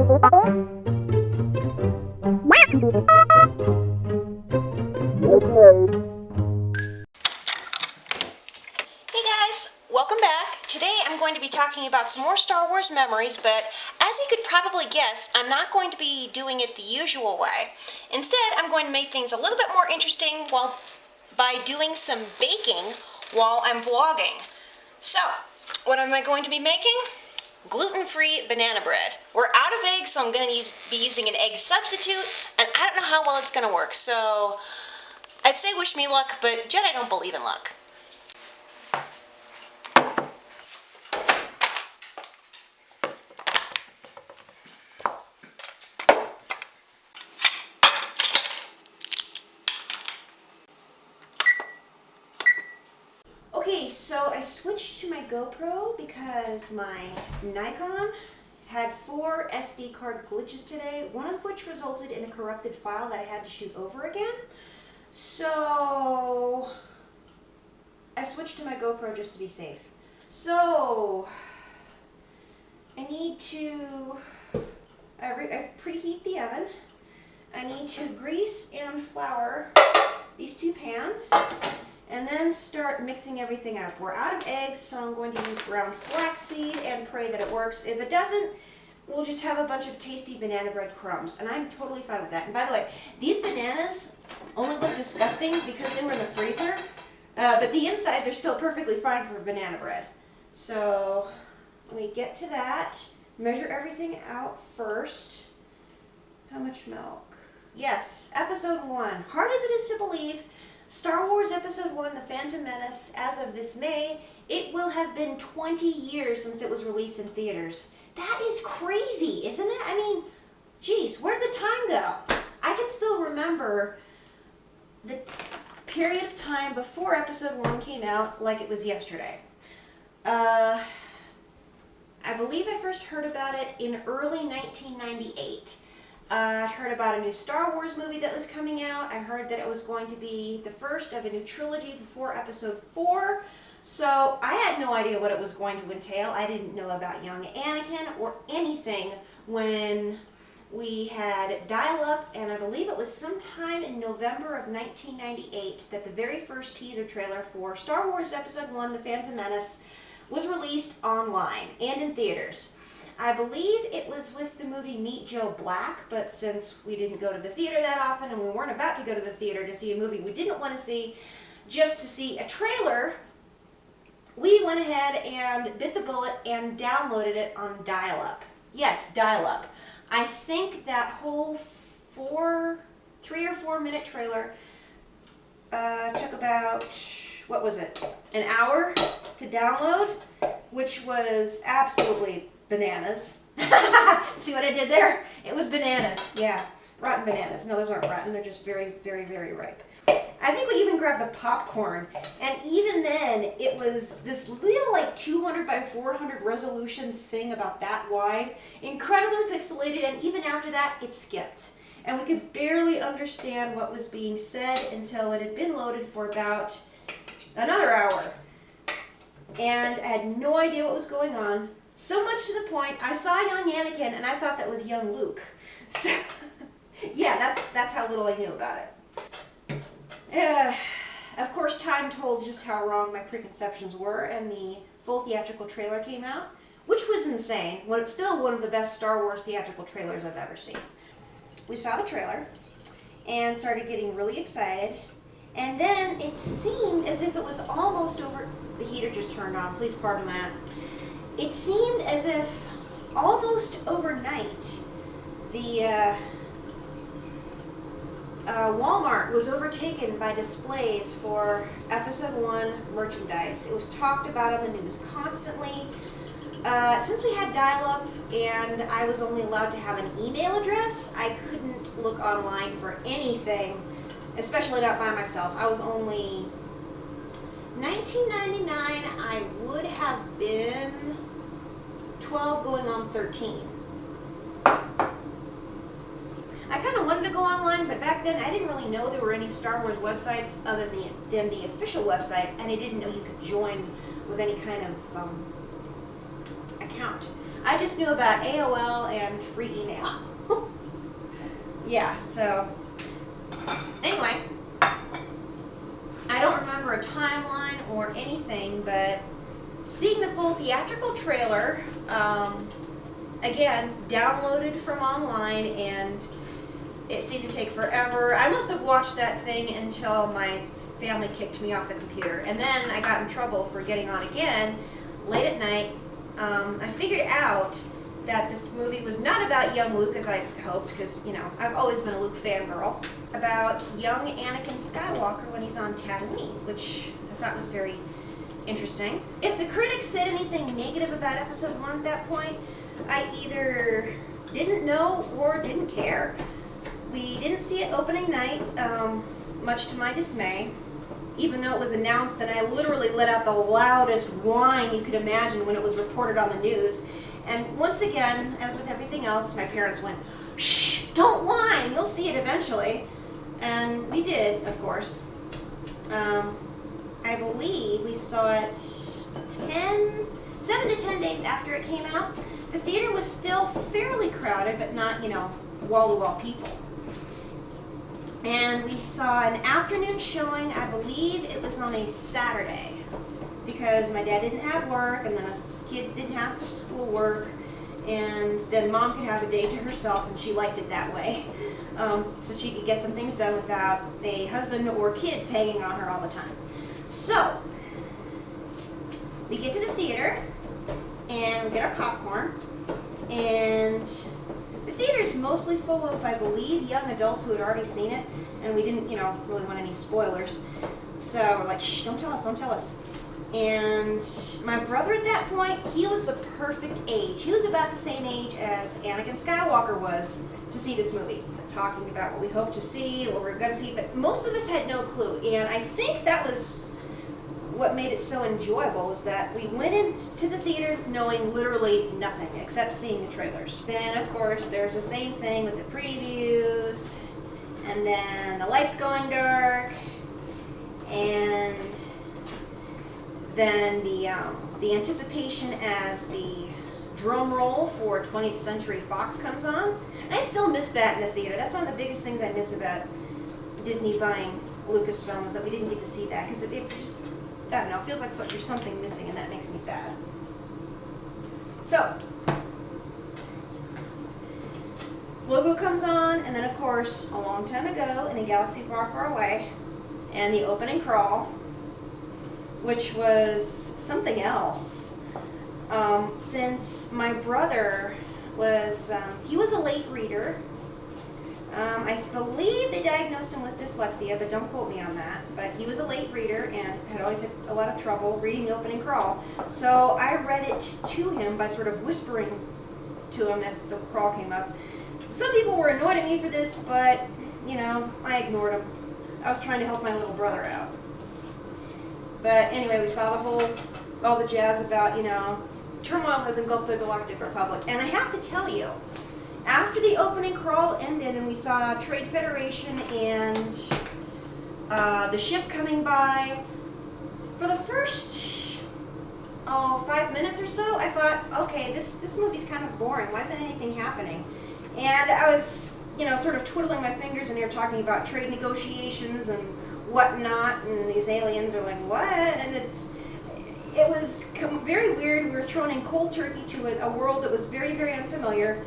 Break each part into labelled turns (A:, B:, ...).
A: Welcome back. Today I'm going to be talking about some more Star Wars memories, but as you could probably guess, I'm not going to be doing it the usual way. Instead, I'm going to make things a little bit more interesting by doing some baking while I'm vlogging. So, what am I going to be making? Gluten-free banana bread. We're out of eggs, so I'm going to be using an egg substitute, and I don't know how well it's going to work, so I'd say wish me luck, but Jedi don't believe in luck. Okay, so I switched to my GoPro because my Nikon had 4 SD card glitches today, one of which resulted in a corrupted file that I had to shoot over again. So I switched to my GoPro just to be safe. So I need to I preheat the oven. I need to grease and flour these 2 pans. And then start mixing everything up. We're out of eggs, so I'm going to use ground flaxseed and pray that it works. If it doesn't, we'll just have a bunch of tasty banana bread crumbs. And I'm totally fine with that. And by the way, these bananas only look disgusting because they were in the freezer. But the insides are still perfectly fine for banana bread. So let me get to that. Measure everything out first. How much milk? Yes, episode 1. Hard as it is to believe, Star Wars Episode 1, The Phantom Menace, as of this May, it will have been 20 years since it was released in theaters. That is crazy, isn't it? I mean, geez, where did the time go? I can still remember the period of time before Episode 1 came out like it was yesterday. I believe I first heard about it in early 1998. I heard about a new Star Wars movie that was coming out. I heard that it was going to be the first of a new trilogy before Episode 4. So I had no idea what it was going to entail. I didn't know about young Anakin or anything when we had dial-up, and I believe it was sometime in November of 1998 that the very first teaser trailer for Star Wars Episode 1, The Phantom Menace, was released online and in theaters. I believe it was with the movie Meet Joe Black, but since we didn't go to the theater that often and we weren't about to go to the theater to see a movie we didn't want to see, just to see a trailer, we went ahead and bit the bullet and downloaded it on dial-up. Yes, dial-up. I think that whole 3 or 4 minute trailer took about, what was it, an hour to download, which was absolutely bananas. See what I did there? It was bananas. Yeah, rotten bananas. No, those aren't rotten. They're just very, very, very ripe. I think we even grabbed the popcorn, and even then, it was this little like 200 by 400 resolution thing about that wide, incredibly pixelated, and even after that, it skipped. And we could barely understand what was being said until it had been loaded for about another hour. And I had no idea what was going on. So much to the point, I saw young Anakin and I thought that was young Luke. So, yeah, that's how little I knew about it. Of course, time told just how wrong my preconceptions were, and the full theatrical trailer came out, which was insane. It's still one of the best Star Wars theatrical trailers I've ever seen. We saw the trailer and started getting really excited, and then it seemed as if it was almost over. The heater just turned on, please pardon that. It seemed as if almost overnight the Walmart was overtaken by displays for Episode 1 merchandise. It was talked about in the news constantly. Since we had dial-up and I was only allowed to have an email address, I couldn't look online for anything, especially not by myself. I was only 1999, I would have been 12 going on 13. I kind of wanted to go online, but back then I didn't really know there were any Star Wars websites other than the official website, and I didn't know you could join with any kind of account. I just knew about AOL and free email. Yeah, so anyway, I don't remember a timeline or anything, but seeing the full theatrical trailer, again, downloaded from online, and it seemed to take forever. I must have watched that thing until my family kicked me off the computer, and then I got in trouble for getting on again late at night. I figured out that this movie was not about young Luke, as I hoped, because, you know, I've always been a Luke fangirl, about young Anakin Skywalker when he's on Tatooine, which I thought was very interesting. If the critics said anything negative about Episode 1 at that point, I either didn't know or didn't care. We didn't see it opening night, much to my dismay, even though it was announced, and I literally let out the loudest whine you could imagine when it was reported on the news. And once again, as with everything else, my parents went, "Shh, don't whine, you'll see it eventually." And we did, of course. I believe we saw it 7 to 10 days after it came out. The theater was still fairly crowded, but not, you know, wall-to-wall people. And we saw an afternoon showing. I believe it was on a Saturday, because my dad didn't have work, and then us kids didn't have schoolwork, and then Mom could have a day to herself, and she liked it that way. So she could get some things done without a husband or kids hanging on her all the time. So we get to the theater, and we get our popcorn, and the theater's mostly full of, I believe, young adults who had already seen it, and we didn't, you know, really want any spoilers. So we're like, "Shh, don't tell us, don't tell us." And my brother at that point, he was the perfect age. He was about the same age as Anakin Skywalker was to see this movie. Talking about what we hoped to see, what we were going to see, but most of us had no clue. And I think that was what made it so enjoyable, is that we went into the theater knowing literally nothing except seeing the trailers. Then, of course, there's the same thing with the previews, and then the lights going dark, and then the anticipation as the drum roll for 20th Century Fox comes on. I still miss that in the theater. That's one of the biggest things I miss about Disney buying Lucasfilm, is that we didn't get to see that, because it just, I don't know, it feels like there's something missing, and that makes me sad. So, logo comes on, and then of course, a long time ago, in a galaxy far, far away, and the opening crawl, which was something else. Since my brother was, he was a late reader. I believe they diagnosed him with dyslexia, but don't quote me on that. But he was a late reader and had always had a lot of trouble reading the opening crawl. So I read it to him by sort of whispering to him as the crawl came up. Some people were annoyed at me for this, but, you know, I ignored them. I was trying to help my little brother out. But anyway, we saw all the jazz about, you know, turmoil has engulfed the Galactic Republic. And I have to tell you, after the opening crawl ended and we saw Trade Federation and the ship coming by, for the first, 5 minutes or so, I thought, okay, this movie's kind of boring. Why isn't anything happening? And I was, you know, sort of twiddling my fingers, and they were talking about trade negotiations and whatnot, and these aliens are like, what? And it was very weird. We were thrown in cold turkey to a world that was very, very unfamiliar.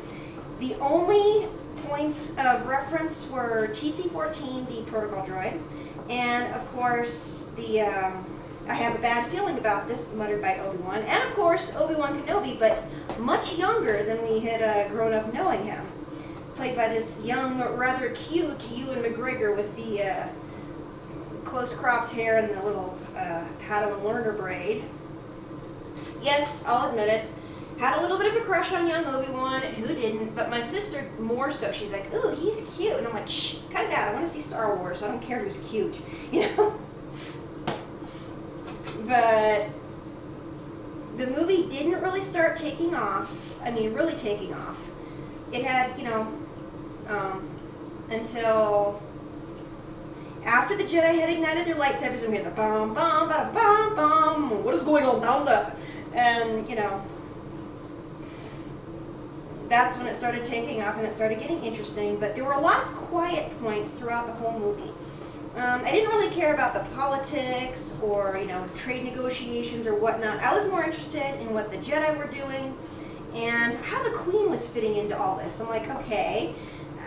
A: The only points of reference were TC-14, the protocol droid, and of course the, I have a bad feeling about this, muttered by Obi-Wan, and of course Obi-Wan Kenobi, but much younger than we had grown up knowing him. Played by this young, rather cute Ewan McGregor with the close cropped hair and the little Padawan learner braid. Yes, I'll admit it. Had a little bit of a crush on young Obi-Wan. Who didn't? But my sister more so. She's like, ooh, he's cute. And I'm like, shh, cut it out. I want to see Star Wars. I don't care who's cute. You know? But the movie didn't really start taking off. I mean, really taking off. It had, you know, until after the Jedi had ignited their lightsabers and we had the bum, bum, bada, bum, bum. What is going on down there? And, you know, that's when it started taking off and it started getting interesting. But there were a lot of quiet points throughout the whole movie. I didn't really care about the politics or, you know, trade negotiations or whatnot. I was more interested in what the Jedi were doing and how the Queen was fitting into all this. I'm like, okay,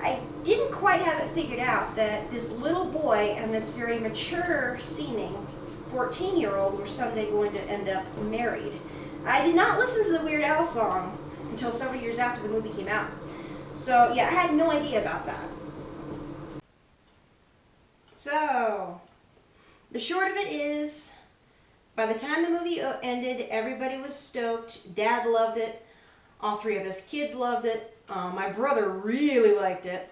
A: I didn't quite have it figured out that this little boy and this very mature-seeming 14-year-old were someday going to end up married. I did not listen to the Weird Al song until several years after the movie came out. So, yeah, I had no idea about that. So, the short of it is, by the time the movie ended, everybody was stoked. Dad loved it. All three of us kids loved it. My brother really liked it.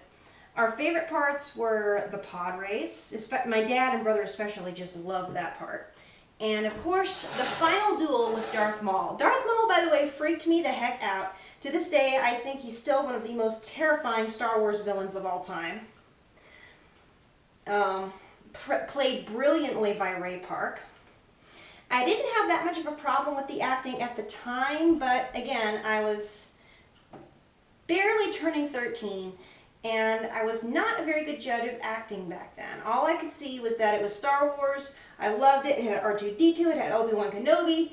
A: Our favorite parts were the pod race. My dad and brother especially just loved that part. And of course, the final duel with Darth Maul. Darth Maul, by the way, freaked me the heck out. To this day, I think he's still one of the most terrifying Star Wars villains of all time. Played brilliantly by Ray Park. I didn't have that much of a problem with the acting at the time, but again, I was barely turning 13, and I was not a very good judge of acting back then. All I could see was that it was Star Wars. I loved it. It had R2-D2, it had Obi-Wan Kenobi.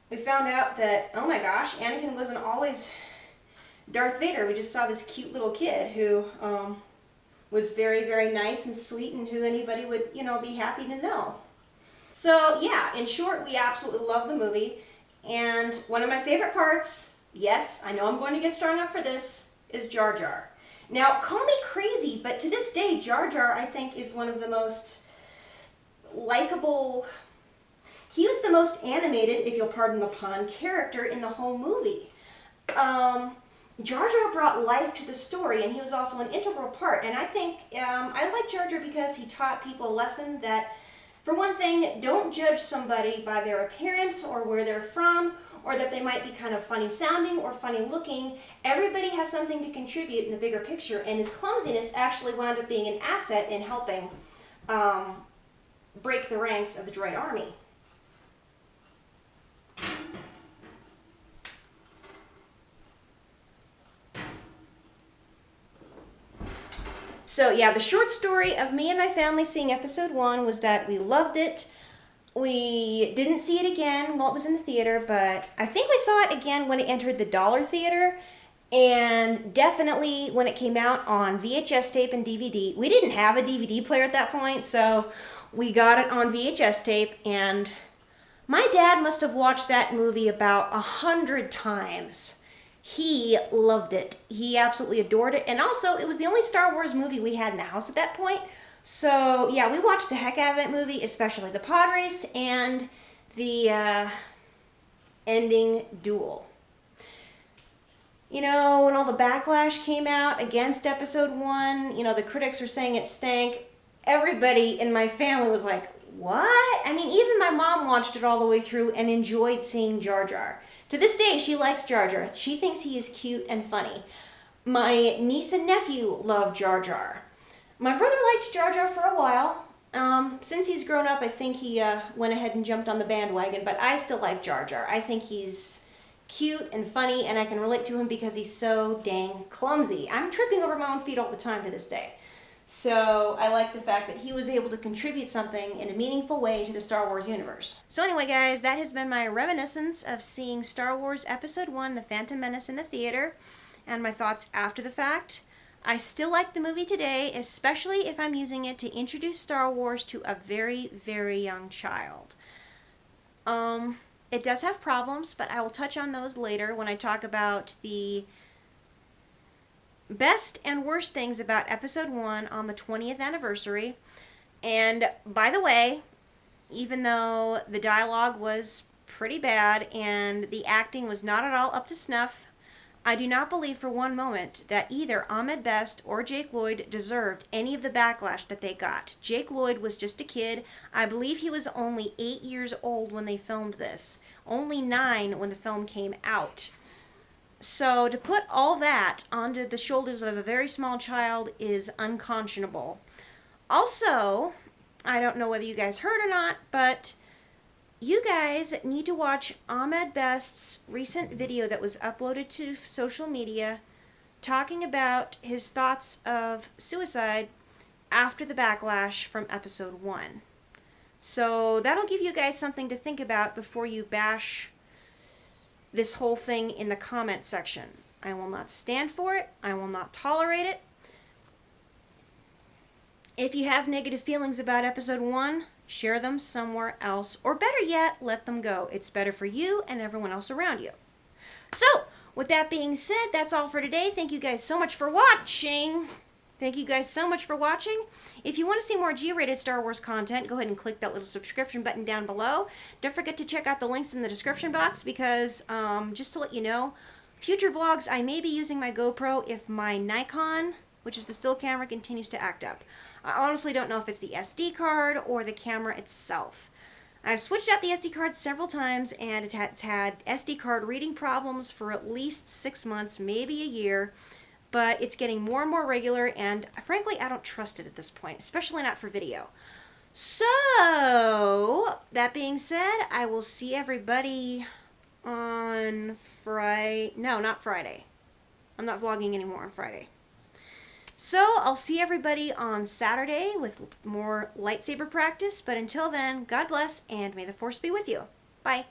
A: We found out that, oh my gosh, Anakin wasn't always Darth Vader. We just saw this cute little kid who was very, very nice and sweet and who anybody would, you know, be happy to know. So yeah, in short, we absolutely love the movie. And one of my favorite parts, yes, I know I'm going to get strung up for this, is Jar Jar. Now, call me crazy, but to this day, Jar Jar, I think, is one of the most likable, he was the most animated, if you'll pardon the pun, character in the whole movie. Jar Jar brought life to the story, and he was also an integral part. And I think, I like Jar Jar because he taught people a lesson that, for one thing, don't judge somebody by their appearance or where they're from, or that they might be kind of funny sounding or funny looking. Everybody has something to contribute in the bigger picture, and his clumsiness actually wound up being an asset in helping break the ranks of the droid army. So yeah, the short story of me and my family seeing episode 1 was that we loved it. We didn't see it again while it was in the theater, but I think we saw it again when it entered the dollar theater, and definitely when it came out on VHS tape and DVD. We didn't have a DVD player at that point, so we got it on VHS tape, and my dad must have watched that movie about 100 times. He loved it. He absolutely adored it. And also, it was the only Star Wars movie we had in the house at that point. So, yeah, we watched the heck out of that movie, especially the pod race and the ending duel. You know, when all the backlash came out against episode 1, you know, the critics were saying it stank. Everybody in my family was like, what? I mean, even my mom watched it all the way through and enjoyed seeing Jar Jar. To this day, she likes Jar Jar. She thinks he is cute and funny. My niece and nephew love Jar Jar. My brother liked Jar Jar for a while. Since he's grown up, I think he went ahead and jumped on the bandwagon, but I still like Jar Jar. I think he's cute and funny, and I can relate to him because he's so dang clumsy. I'm tripping over my own feet all the time to this day. So I like the fact that he was able to contribute something in a meaningful way to the Star Wars universe. So anyway, guys, that has been my reminiscence of seeing Star Wars Episode 1, The Phantom Menace in the theater, and my thoughts after the fact. I still like the movie today, especially if I'm using it to introduce Star Wars to a very, very young child. It does have problems, but I will touch on those later when I talk about the best and worst things about episode 1 on the 20th anniversary. And by the way, even though the dialogue was pretty bad and the acting was not at all up to snuff, I do not believe for one moment that either Ahmed Best or Jake Lloyd deserved any of the backlash that they got. Jake Lloyd was just a kid. I believe he was only 8 years old when they filmed this. Only 9 when the film came out. So to put all that onto the shoulders of a very small child is unconscionable. Also, I don't know whether you guys heard or not, but you guys need to watch Ahmed Best's recent video that was uploaded to social media talking about his thoughts of suicide after the backlash from episode 1. So that'll give you guys something to think about before you bash this whole thing in the comment section. I will not stand for it. I will not tolerate it. If you have negative feelings about episode 1, share them somewhere else. Or better yet, let them go. It's better for you and everyone else around you. So, with that being said, that's all for today. Thank you guys so much for watching. Thank you guys so much for watching. If you want to see more G-rated Star Wars content, go ahead and click that little subscription button down below. Don't forget to check out the links in the description box because, just to let you know, future vlogs, I may be using my GoPro if my Nikon, which is the still camera, continues to act up. I honestly don't know if it's the SD card or the camera itself. I've switched out the SD card several times and it's had SD card reading problems for at least 6 months, maybe a year, but it's getting more and more regular and frankly I don't trust it at this point, especially not for video. So, that being said, I will see everybody on Friday. No, not Friday. I'm not vlogging anymore on Friday. So, I'll see everybody on Saturday with more lightsaber practice, but until then, God bless, and may the Force be with you. Bye.